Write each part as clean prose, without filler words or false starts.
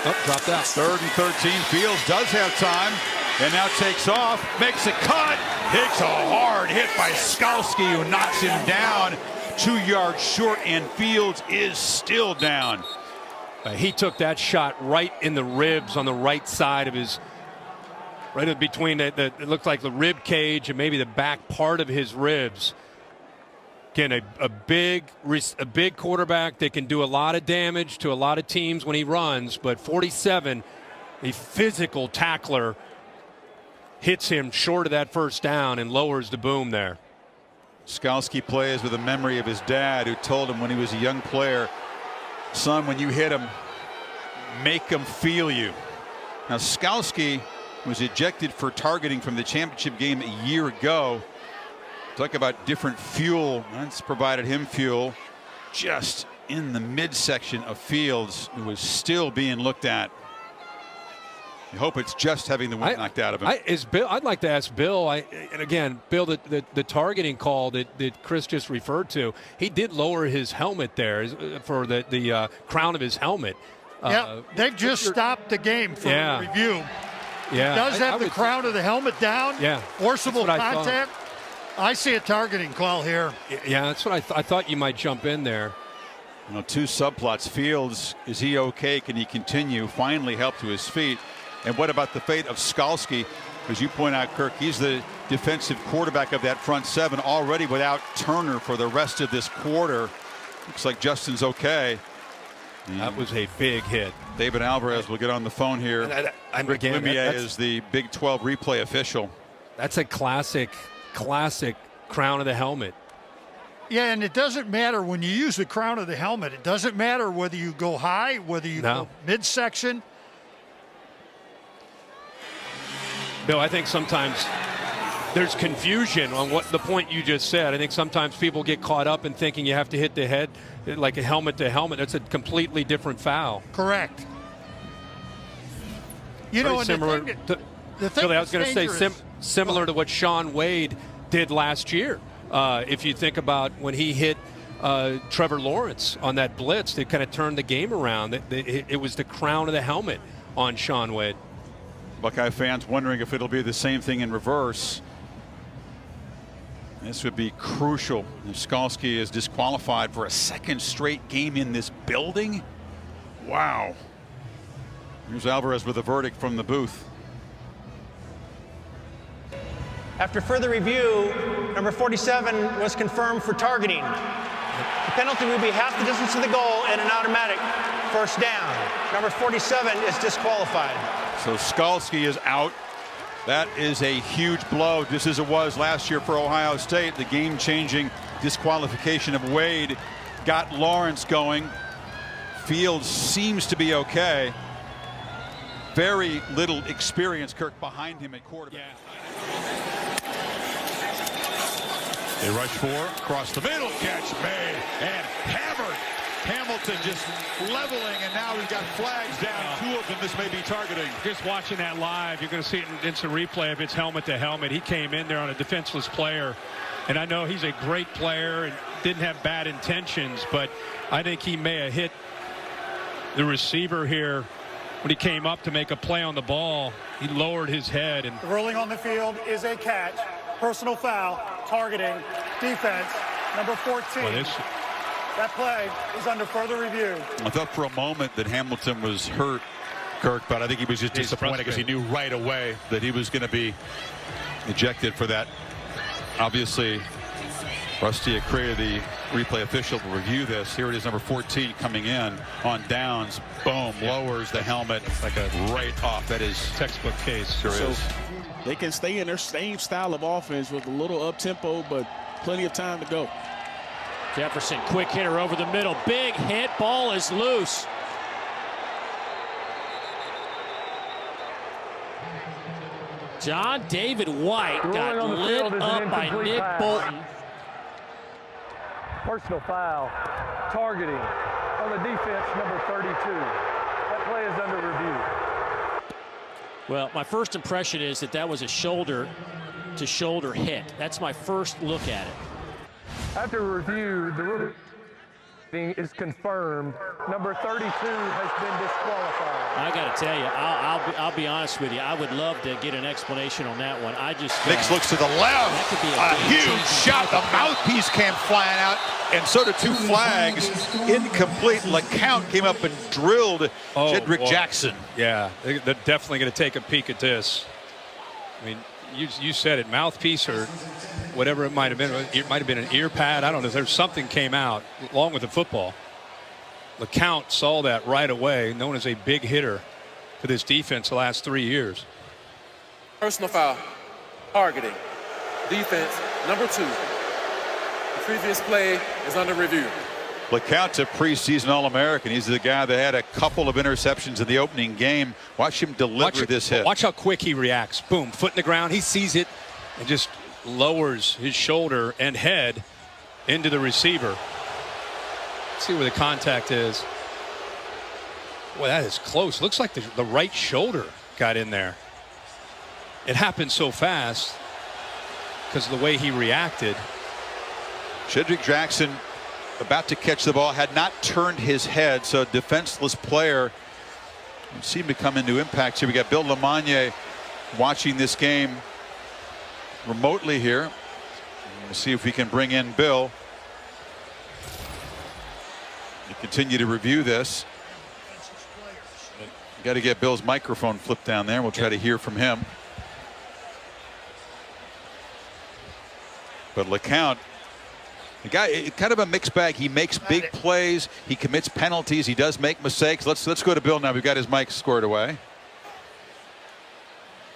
Oh, dropped out. 3rd and 13. Fields does have time and now takes off, makes a cut, takes a hard hit by Skalski, who knocks him down 2 yards short, and Fields is still down. He took that shot right in the ribs on the right side of his, right in between it looked like the rib cage and maybe the back part of his ribs. Again, a big quarterback that can do a lot of damage to a lot of teams when he runs, but 47, a physical tackler, hits him short of that first down and lowers the boom there. Skalski plays with a memory of his dad, who told him when he was a young player, son, when you hit him, make him feel you. Now, Skalski was ejected for targeting from the championship game a year ago. Talk about different fuel. That's provided him fuel. Just in the midsection of Fields, who was still being looked at. I hope it's just having the wind knocked out of him. I'd like to ask Bill, and again, Bill, the targeting call that Chris just referred to, he did lower his helmet there for the crown of his helmet. Yeah, they've just stopped the game for review. Yeah, it does have the crown of the helmet down. Yeah, forcible contact. I see a targeting call here. Yeah, that's what I thought you might jump in there. You know, 2 subplots. Fields, is he okay? Can he continue? Finally help to his feet. And what about the fate of Skalski? As you point out, Kirk, he's the defensive quarterback of that front 7, already without Turner for the rest of this quarter. Looks like Justin's okay. That was a big hit. David Alvarez will get on the phone here. Rick Lumiere is the Big 12 replay official. That's a classic crown of the helmet. Yeah, and it doesn't matter when you use the crown of the helmet. It doesn't matter whether you go high, whether you go midsection. Bill, I think sometimes there's confusion on what the point you just said. I think sometimes people get caught up in thinking you have to hit the head like a helmet to helmet. That's a completely different foul. Correct. You know, similar the thing Billy, I was going to say similar to what Sean Wade did last year. If you think about when he hit Trevor Lawrence on that blitz, that kind of turned the game around. It was the crown of the helmet on Sean Wade. Buckeye fans wondering if it'll be the same thing in reverse. This would be crucial if Skalski is disqualified for a 2nd straight game in this building. Wow. Here's Alvarez with a verdict from the booth. After further review, number 47 was confirmed for targeting. The penalty would be half the distance to the goal and an automatic first down. Number 47 is disqualified. So Skalski is out. That is a huge blow, just as it was last year for Ohio State. The game-changing disqualification of Wade got Lawrence going. Fields seems to be okay. Very little experience, Kirk, behind him at quarterback. They rush 4, across the middle, catch made, and hammered. Hamilton just leveling, and now we've got flags down. 2 of them. This may be targeting. Just watching that live, you're going to see it in instant replay if it's helmet to helmet. He came in there on a defenseless player, and I know he's a great player and didn't have bad intentions, but I think he may have hit the receiver here when he came up to make a play on the ball. He lowered his head. And the ruling on the field is a catch, personal foul, targeting, defense, number 14. Well, that play is under further review. I thought for a moment that Hamilton was hurt, Kirk, but I think he was just disappointed because he knew right away that he was going to be ejected for that. Obviously, Rusty Acrea, the replay official, will review this. Here it is, number 14 coming in on downs. Boom, lowers the helmet like a right off. That is textbook case. Sure so is. They can stay in their same style of offense with a little up-tempo, but plenty of time to go. Jefferson, quick hitter over the middle. Big hit. Ball is loose. John David White got lit up by Nick Bolton. Personal foul, targeting on the defense, number 32. That play is under review. Well, my first impression is that was a shoulder-to-shoulder hit. That's my first look at it. After review, the ruling is confirmed. Number 32 has been disqualified. I got to tell you, I'll be honest with you. I would love to get an explanation on that one. I just Nix looks to the left. A huge shot. The mouthpiece came flying out, and so did 2 flags. Incomplete. LeCount came up and drilled Jedrick Jackson. Yeah, they're definitely going to take a peek at this. I mean, you said it, mouthpiece or whatever it might have been. It might have been an ear pad. I don't know. There's something came out along with the football. LeCount saw that right away, known as a big hitter for this defense the last 3 years. Personal foul, targeting, defense, number 2. The previous play is under review. LeCount's a preseason All-American. He's the guy that had a couple of interceptions in the opening game. Watch him deliver this hit. Watch how quick he reacts. Boom, foot in the ground. He sees it and just lowers his shoulder and head into the receiver. Let's see where the contact is. Boy, that is close. Looks like the right shoulder got in there. It happened so fast because of the way he reacted. Jedrick Jackson about to catch the ball, had not turned his head, so a defenseless player seemed to come into impact here. We got Bill LeMagne watching this game remotely here. We'll see if we can bring in Bill. We continue to review this. Got to get Bill's microphone flipped down there. We'll try to hear from him. But LeCount, the guy, kind of a mixed bag. He makes big plays. He commits penalties. He does make mistakes. Let's go to Bill now. We've got his mic squared away.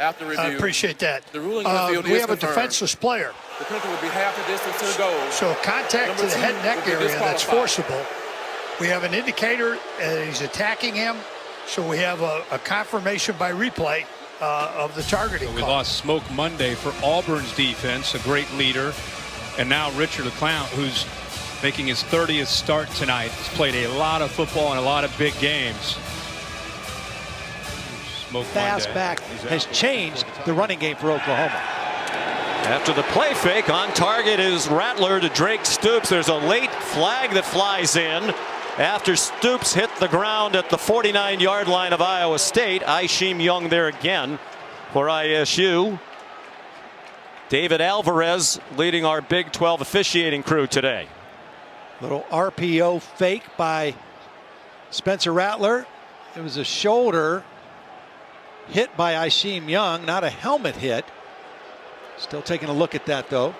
After review, I appreciate that. The ruling on the field we is have a confirmed. defenseless player. The penalty would be half the distance to the goal. So contact Number to the 2 head neck would be area that's disqualified. forcible. We have an indicator that he's attacking him. So we have a confirmation by replay of the targeting. So we call. lost Smoke Monday for Auburn's defense, a great leader. And now Richard LeCount, who's making his 30th start tonight, has played a lot of football and a lot of big games. Smoke Fast Monday. back has changed the running game for Oklahoma. After the play fake, on target is Rattler to Drake Stoops. There's a late flag that flies in after Stoops hit the ground at the 49-yard line of Iowa State. Aisheem Young there again for ISU. David Alvarez leading our Big 12 officiating crew today. Little RPO fake by Spencer Rattler. It was a shoulder hit by Aisheem Young, not a helmet hit. Still taking a look at that though.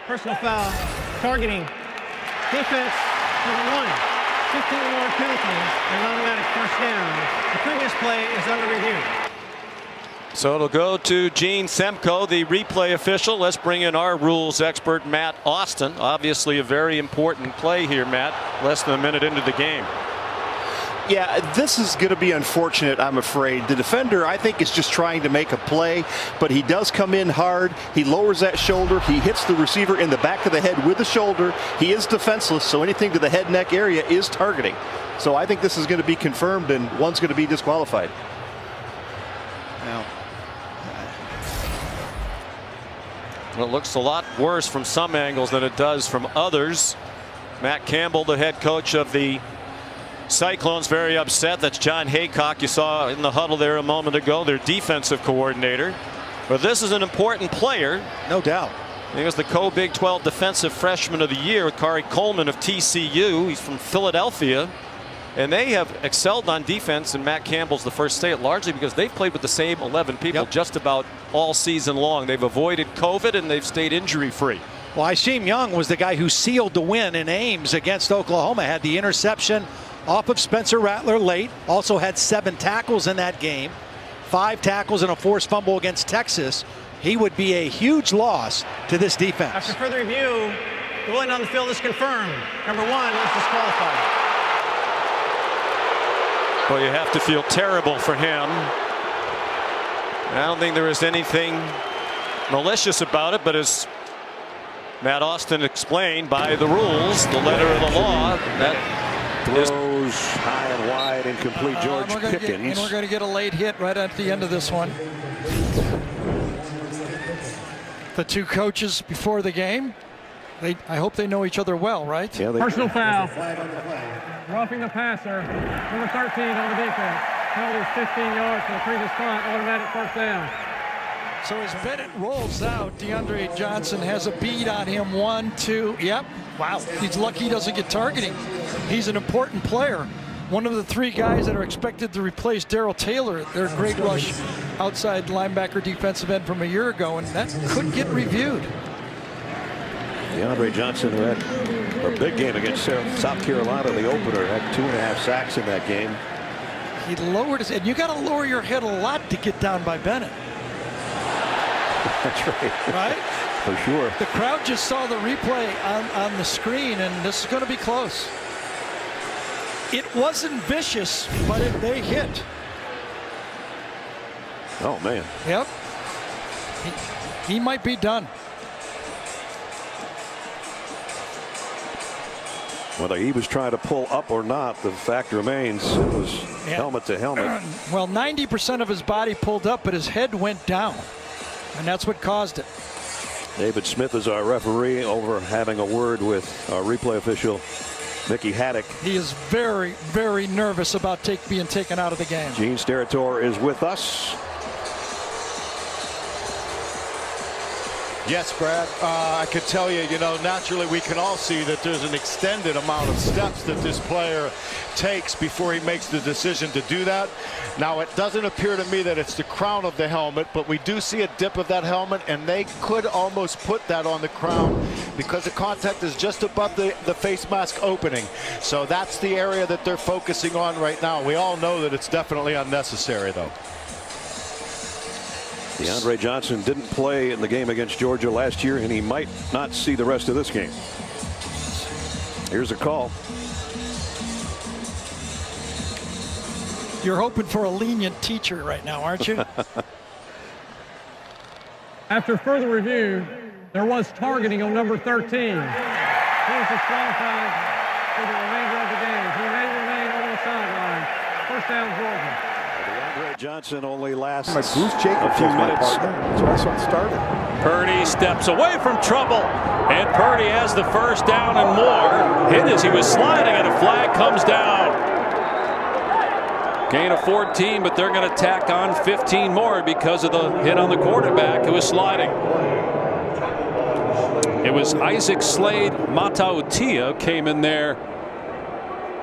Personal foul, targeting, defense, number 1. 15-yard penalty and automatic first down. The previous play is under review. So it'll go to Gene Semko, the replay official. Let's bring in our rules expert, Matt Austin. Obviously a very important play here, Matt. Less than a minute into the game. Yeah, this is going to be unfortunate, I'm afraid. The defender, I think, is just trying to make a play, but he does come in hard. He lowers that shoulder. He hits the receiver in the back of the head with the shoulder. He is defenseless, so anything to the head neck area is targeting. So I think this is going to be confirmed, and one's going to be disqualified. Now, well, it looks a lot worse from some angles than it does from others. Matt Campbell, the head coach of the Cyclones, very upset. That's John Haycock, you saw in the huddle there a moment ago, their defensive coordinator. But this is an important player. No doubt. He was the co-Big 12 Defensive Freshman of the Year with Kari Coleman of TCU. He's from Philadelphia. And they have excelled on defense, and Matt Campbell's the first to say it, largely because they've played with the same 11 people just about all season long. They've avoided COVID, and they've stayed injury-free. well, Aisheem Young was the guy who sealed the win in Ames against Oklahoma. Had the interception off of Spencer Rattler late. Also had 7 tackles in that game. 5 tackles and a forced fumble against Texas. He would be a huge loss to this defense. After further review, the ruling on the field is confirmed. Number 1 is disqualified. Well, you have to feel terrible for him. I don't think there is anything malicious about it, but as Matt Austin explained, by the rules, the letter of the law, that throws high and wide, incomplete. George Pickens. And we're going to get a late hit right at the end of this one. The 2 coaches before the game I hope they know each other well, right? Yeah, Personal foul. Roughing the passer. Number 13 on the defense. Penalty is 15 yards for the previous punt. Automatic first down. So as Bennett rolls out, DeAndre Johnson has a bead on him. 1, 2. Yep. Wow. He's lucky he doesn't get targeting. He's an important player. One of the 3 guys that are expected to replace Darrell Taylor, their great rush outside linebacker defensive end from a year ago, and that could get reviewed. DeAndre Johnson, who had a big game against South Carolina in the opener, had 2.5 sacks in that game. He lowered his head. You got to lower your head a lot to get down by Bennett. That's right. Right? For sure. The crowd just saw the replay on the screen, and this is going to be close. It wasn't vicious, but they hit. Oh, man. Yep. He might be done. Whether he was trying to pull up or not, the fact remains it was helmet to helmet. Well, 90% of his body pulled up, but his head went down, and that's what caused it. David Smith is our referee, over having a word with our replay official, Mickey Haddock. He is very, very nervous about being taken out of the game. Gene Steratore is with us. Yes, Brad. I could tell you, naturally we can all see that there's an extended amount of steps that this player takes before he makes the decision to do that. Now, it doesn't appear to me that it's the crown of the helmet, but we do see a dip of that helmet, and they could almost put that on the crown because the contact is just above the face mask opening. So that's the area that they're focusing on right now. We all know that it's definitely unnecessary, though. DeAndre Johnson didn't play in the game against Georgia last year, and he might not see the rest of this game. Here's a call. You're hoping for a lenient teacher right now, aren't you? After further review, there was targeting on number 13. He is disqualified for the remainder of the game. He may remain on the sideline. First down, Georgia. DeAndre Johnson only lasts Bruce Jacobs a few minutes. That's why I saw it started. Purdy steps away from trouble, and Purdy has the first down and more. Hit as he was sliding, and a flag comes down. Gain of 14, but they're going to tack on 15 more because of the hit on the quarterback who was sliding. It was Isaac Slade-Matutua came in there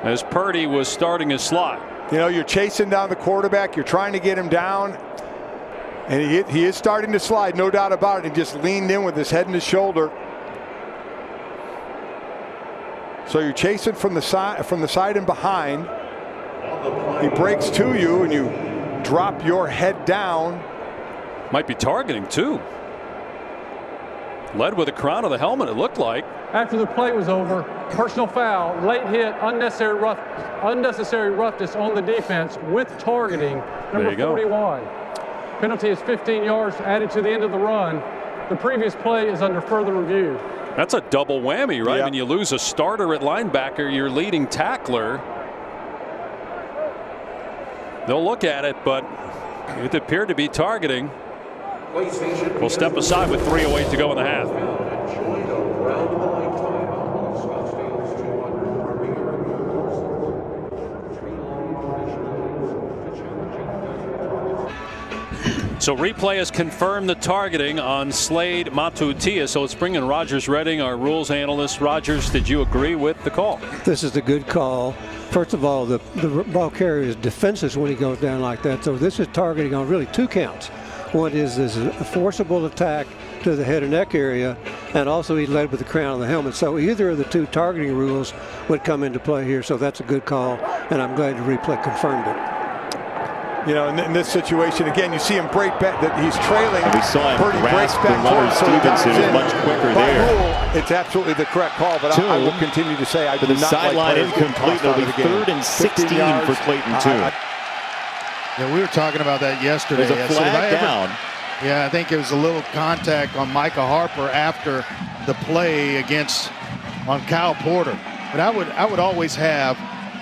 as Purdy was starting his slide. You're chasing down the quarterback. You're trying to get him down. And he is starting to slide, no doubt about it. He just leaned in with his head and his shoulder. So you're chasing from the side and behind. He breaks to you, and you drop your head down. Might be targeting, too. Led with the crown of the helmet, it looked like. After the play was over, personal foul, late hit, unnecessary roughness on the defense with targeting, number 41. Penalty is 15 yards added to the end of the run. The previous play is under further review. That's a double whammy, right? When you lose a starter at linebacker, your leading tackler. They'll look at it, but it appeared to be targeting. We'll step aside with 3:08 to go in the half. So replay has confirmed the targeting on Slade-Matutua. So it's bringing Rogers Redding, our rules analyst. Rogers, did you agree with the call? This is a good call. First of all, the ball carrier is defenseless when he goes down like that. So this is targeting on really 2 counts. One is this is a forcible attack to the head and neck area, and also he led with the crown of the helmet. So either of the 2 targeting rules would come into play here. So that's a good call, and I'm glad the replay confirmed it. In this situation, again, you see him break back, that he's trailing. We saw him Purdy breaks grasp back the runner. Stevenson is much quicker By there. rule, it's absolutely the correct call, but I will continue to say I do not like sideline players getting incomplete. tossed out It'll of be the game. 3rd and 16 for Clayton too. Yeah, we were talking about that yesterday. There's a flag down. Yeah, I think it was a little contact on Micah Harper after the play on Kyle Porter. But I would always have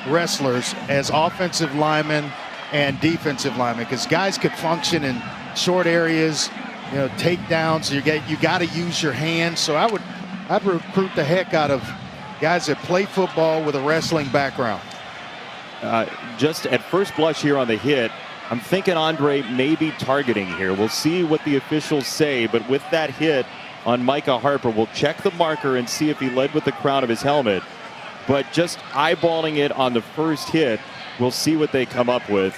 wrestlers as offensive linemen and defensive linemen, because guys could function in short areas, takedowns. You got to use your hands. So I'd recruit the heck out of guys that play football with a wrestling background. Just at first blush here on the hit, I'm thinking Andre may be targeting here. We'll see what the officials say, but with that hit on Micah Harper, we'll check the marker and see if he led with the crown of his helmet. But just eyeballing it on the first hit, we'll see what they come up with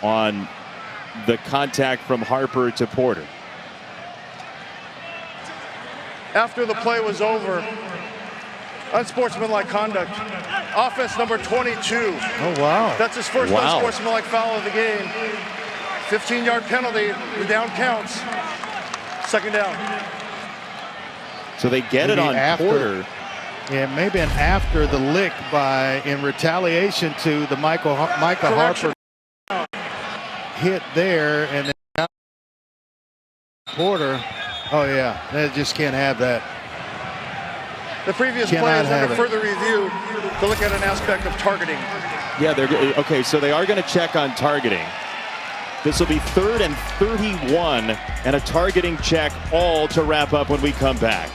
on the contact from Harper to Porter. After the play was over, unsportsmanlike conduct. Offense number 22. Oh, wow. That's his first unsportsmanlike foul of the game. 15-yard penalty. The down counts. Second down. So they get maybe it on Porter. Yeah, maybe an after the lick in retaliation to the Micah Harper hit there, and then Porter. Oh yeah, they just can't have that. The previous play is under further review to look at an aspect of targeting. Yeah, okay, so they are going to check on targeting. This will be 3rd and 31 and a targeting check, all to wrap up when we come back.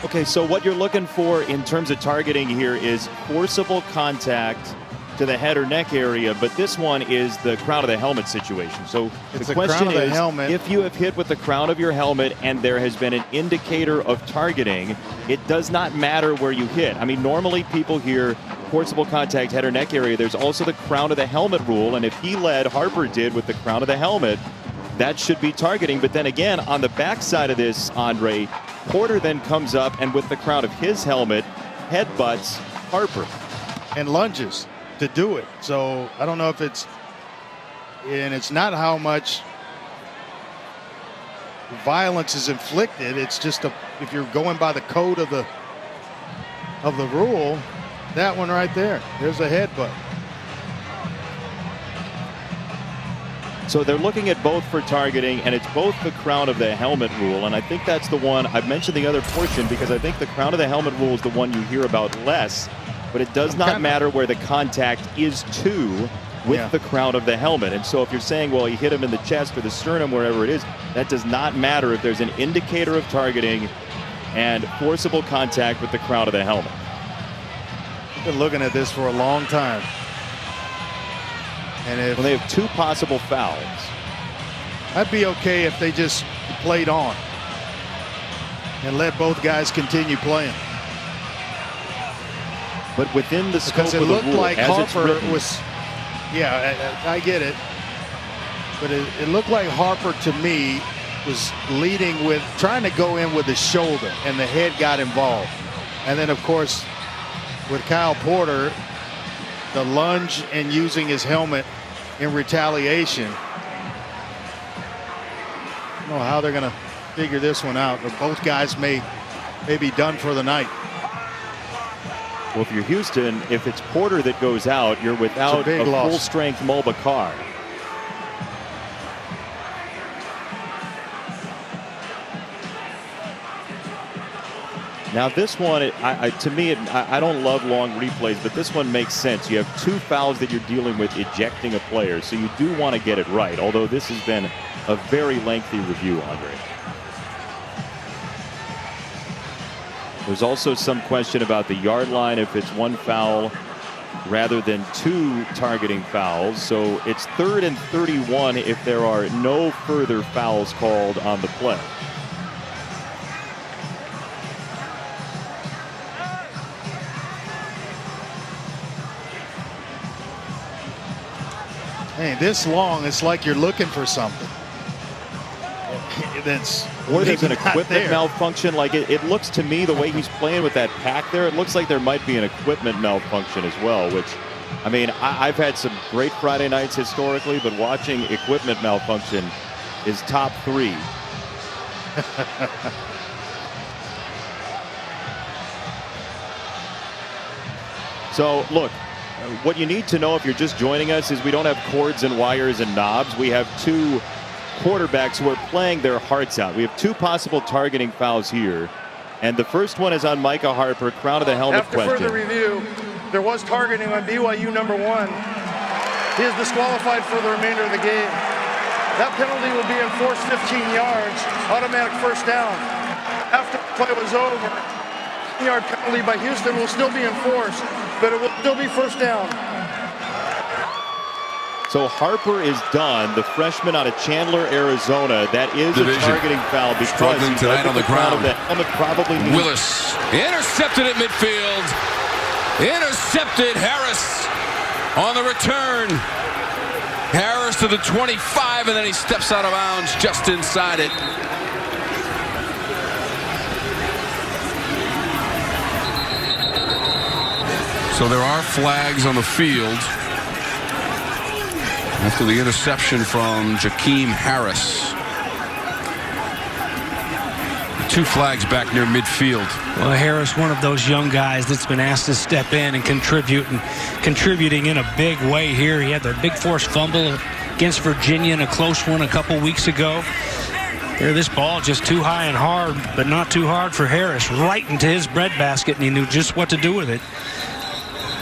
Okay, so what you're looking for in terms of targeting here is forcible contact to the head or neck area, but this one is the crown of the helmet situation. So the question is, if you have hit with the crown of your helmet and there has been an indicator of targeting, it does not matter where you hit. I mean, normally people hear forcible contact head or neck area. There's also the crown of the helmet rule, and if he led, Harper did with the crown of the helmet, that should be targeting. But then again, on the backside of this, Andre, Porter then comes up and with the crown of his helmet, headbutts Harper. And lunges to do it. So I don't know if it's not how much violence is inflicted. It's just if you're going by the code of the rule, that one right there, there's a headbutt. So they're looking at both for targeting, and it's both the crown of the helmet rule, and I think that's the one. I've mentioned the other portion because I think the crown of the helmet rule is the one you hear about less, but it does not matter where the contact is to with the crown of the helmet. And so if you're saying, well, he hit him in the chest or the sternum, wherever it is, that does not matter if there's an indicator of targeting and forcible contact with the crown of the helmet. I've been looking at this for a long time. And if they have 2 possible fouls. I'd be okay if they just played on and let both guys continue playing. But within the scope because it of the looked rule, like as it's Harper written, was, I get it, but it looked like Harper to me was leading with trying to go in with the shoulder, and the head got involved. And then of course with Kyle Porter, the lunge and using his helmet in retaliation. I don't know how they're going to figure this one out, but both guys may be done for the night. Well, if you're Houston, if it's Porter that goes out, you're without a full-strength Mulbacar. Now this one, to me, I don't love long replays, but this one makes sense. You have 2 fouls that you're dealing with ejecting a player, so you do want to get it right, although this has been a very lengthy review, Andre. There's also some question about the yard line, if it's 1 foul rather than 2 targeting fouls. So it's 3rd and 31 if there are no further fouls called on the play. Hey, this long, it's like you're looking for something. Or there's an equipment malfunction. Like it looks to me, the way he's playing with that pack there, it looks like there might be an equipment malfunction as well, which, I mean, I've had some great Friday nights historically, but watching equipment malfunction is top 3. So, look, what you need to know if you're just joining us is we don't have cords and wires and knobs. We have 2 quarterbacks who are playing their hearts out. We have 2 possible targeting fouls here. And the first one is on Micah Harper, crown of the helmet question. After further review, there was targeting on BYU number 1. He is disqualified for the remainder of the game. That penalty will be enforced 15 yards, automatic first down. After the play was over, 10-yard penalty by Houston will still be enforced, but it will still be first down. So Harper is done, the freshman out of Chandler, Arizona. That is Division. a targeting foul because Struggling he tonight does on the get crown ground. of the helmet probably needs. Willis intercepted at midfield. Intercepted. Harris on the return. Harris to the 25, and then he steps out of bounds just inside it. So there are flags on the field after the interception from Jakeem Harris. 2 flags back near midfield. Well, Harris, one of those young guys that's been asked to step in and contributing in a big way here. He had the big forced fumble against Virginia in a close one a couple weeks ago. Here, this ball just too high and hard, but not too hard for Harris. Right into his breadbasket, and he knew just what to do with it.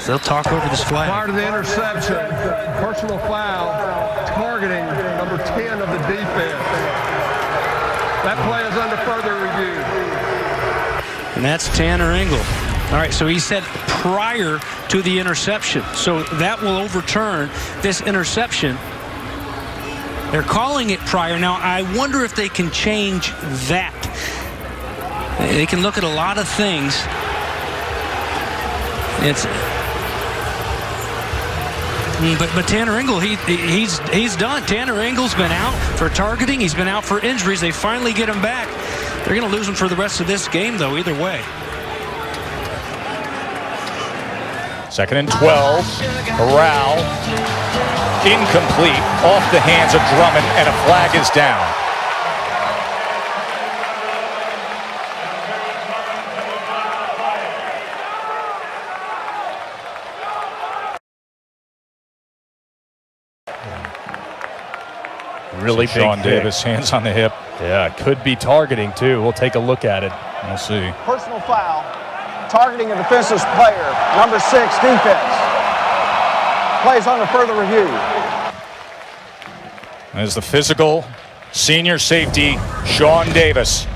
So they'll talk over this flag. Prior to the interception, personal foul, targeting number 10 of the defense. That play is under further review. And that's Tanner Engel. All right, so he said prior to the interception. So that will overturn this interception. They're calling it prior. Now, I wonder if they can change that. They can look at a lot of things. But Tanner Engel, he's done. Tanner Engel's been out for targeting. He's been out for injuries. They finally get him back. They're going to lose him for the rest of this game, though, either way. 2nd and 12. Corral. Incomplete. Off the hands of Drummond, and a flag is down. Really big Sean kick. Davis, hands on the hip. Yeah, could be targeting too. We'll take a look at it. We'll see. Personal foul, targeting a defensive player, number 6, defense. Plays under further review. As the physical senior safety, Sean Davis.